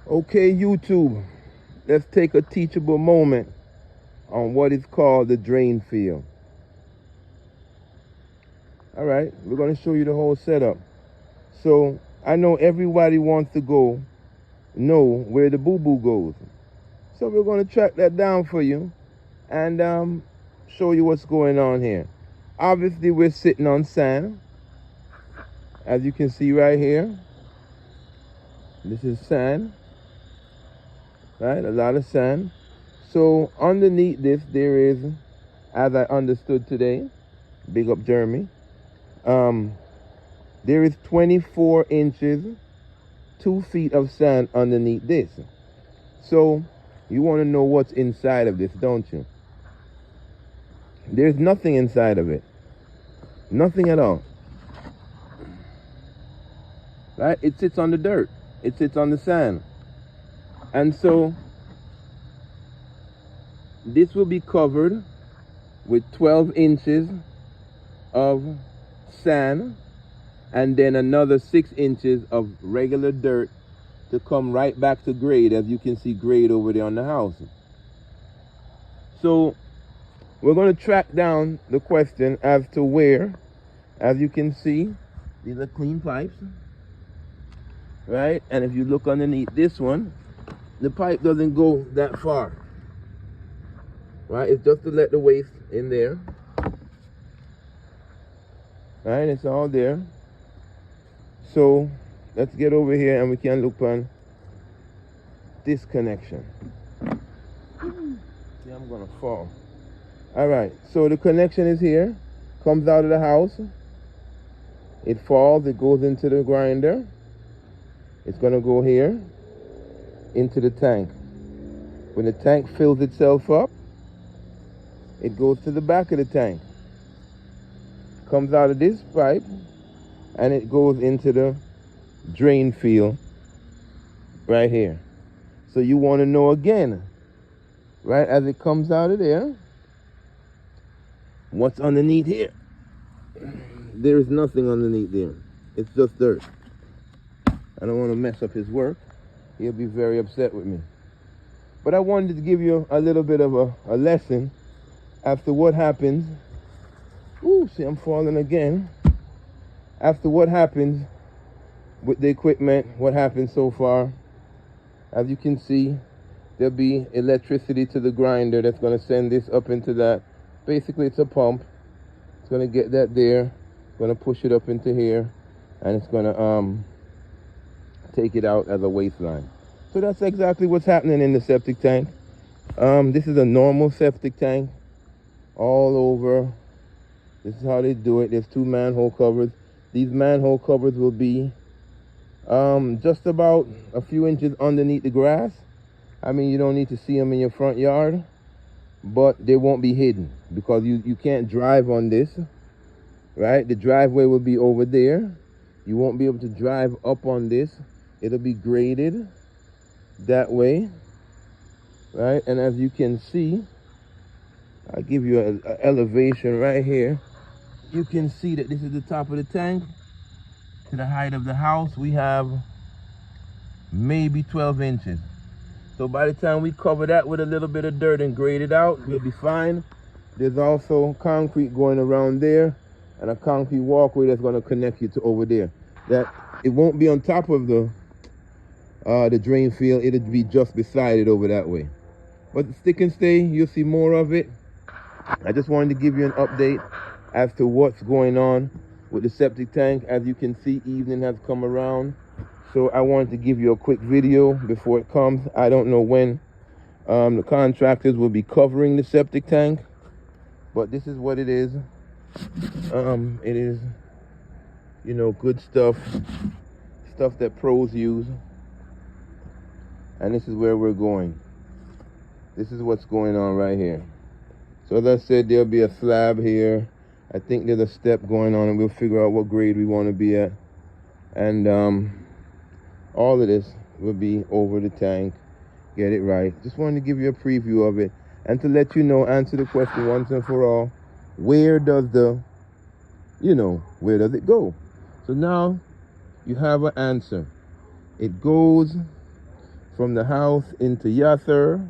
Okay, YouTube, let's take a teachable moment on what is called the drain field. All right, we're going to show you the whole setup. So I know everybody wants to know where the boo-boo goes. So we're going to track that down for you and show you what's going on here. Obviously, we're sitting on sand, as you can see right here. This is sand, right? A lot of sand. So underneath this, there is, as I understood today, big up Jeremy, there is 24 inches, 2 feet of sand underneath this. So you want to know what's inside of this, don't you? There's nothing inside of it. Nothing at all. Right? It sits on the dirt. It sits on the sand. And so this will be covered with 12 inches of sand and then another 6 inches of regular dirt to come right back to grade, as you can see grade over there on the house. So we're going to track down the question as to where, as you can see, these are clean pipes, right? And if you look underneath this one, the pipe doesn't go that far, right? It's just to let the waste in there, right? It's all there. So let's get over here and we can look on this connection. See, I'm gonna fall. All right, so the connection is here, comes out of the house, it falls, it goes into the grinder, it's gonna go here into the tank. When the tank fills itself up, it goes to the back of the tank, comes out of this pipe, and it goes into the drain field right here. So you want to know again, right, as it comes out of there, what's underneath here? There is nothing underneath there. It's just dirt. I don't want to mess up his work. He'll be very upset with me. But I wanted to give you a little bit of a lesson as to what happens. Ooh, see, I'm falling again. As to what happens with the equipment, what happened so far. As you can see, there'll be electricity to the grinder that's going to send this up into that. Basically, it's a pump. It's going to get that there. It's going to push it up into here, and it's going to take it out as a waste line. So that's exactly what's happening in the septic tank. This is a normal septic tank all over. This is how they do it. There's 2 manhole covers. These manhole covers will be just about a few inches underneath the grass. I mean, you don't need to see them in your front yard, but they won't be hidden because you can't drive on this, right? The driveway will be over there. You won't be able to drive up on this. It'll be graded that way, right? And as you can see, I'll give you an elevation right here. You can see that this is the top of the tank. To the height of the house, we have maybe 12 inches. So by the time we cover that with a little bit of dirt and grade it out, we'll be fine. There's also concrete going around there and a concrete walkway that's going to connect you to over there. That it won't be on top of the drain field. It'll be just beside it over that way. But stick and stay, you'll see more of it. I just wanted to give you an update as to what's going on with the septic tank. As you can see, evening has come around, so I wanted to give you a quick video before it comes. I don't know when the contractors will be covering the septic tank, but this is what it is. It is, you know, good stuff that pros use, and this is where we're going. This is what's going on right here. So as I said, there'll be a slab here. I think there's a step going on, and we'll figure out what grade we want to be at. And all of this will be over the tank. Get it right. Just wanted to give you a preview of it and to let you know, answer the question once and for all, where does where does it go? So now you have an answer. It goes from the house into Yasser,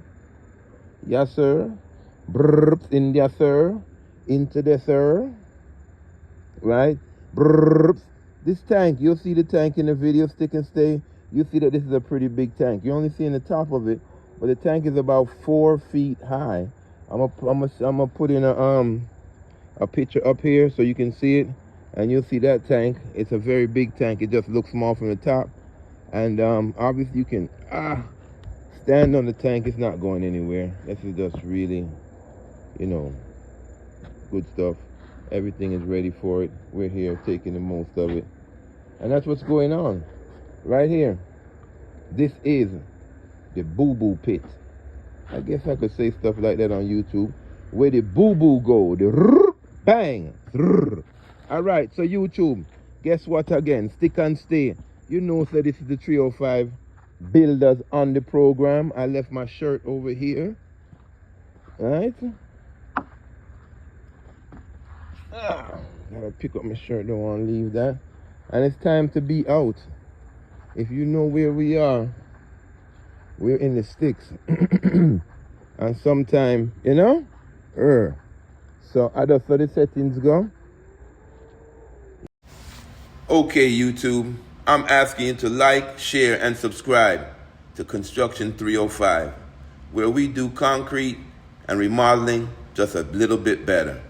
brrrps in Yasser, into the sir, right? Brrrps. This tank, you'll see the tank in the video, Stick and Stay. You'll see that this is a pretty big tank. You're only seeing the top of it, but the tank is about 4 feet high. I'm gonna put in a picture up here so you can see it, and you'll see that tank. It's a very big tank. It just looks small from the top, and obviously you can stand on the tank. It's not going anywhere. This is just really, you know, good stuff. Everything is ready for it. We're here taking the most of it, and that's what's going on right here. This is the boo-boo pit. I guess I could say stuff like that on YouTube. Where the boo-boo go, the bang. All right, so YouTube, guess what again? Stick and Stay. You know, so this is the 305 builders on the program. I left my shirt over here. All right. Gotta pick up my shirt, don't want to leave that. And it's time to be out. If you know where we are, we're in the sticks. And sometime, you know, so I just saw the settings go. Okay, YouTube, I'm asking you to like, share, and subscribe to Construction 305, where we do concrete and remodeling just a little bit better.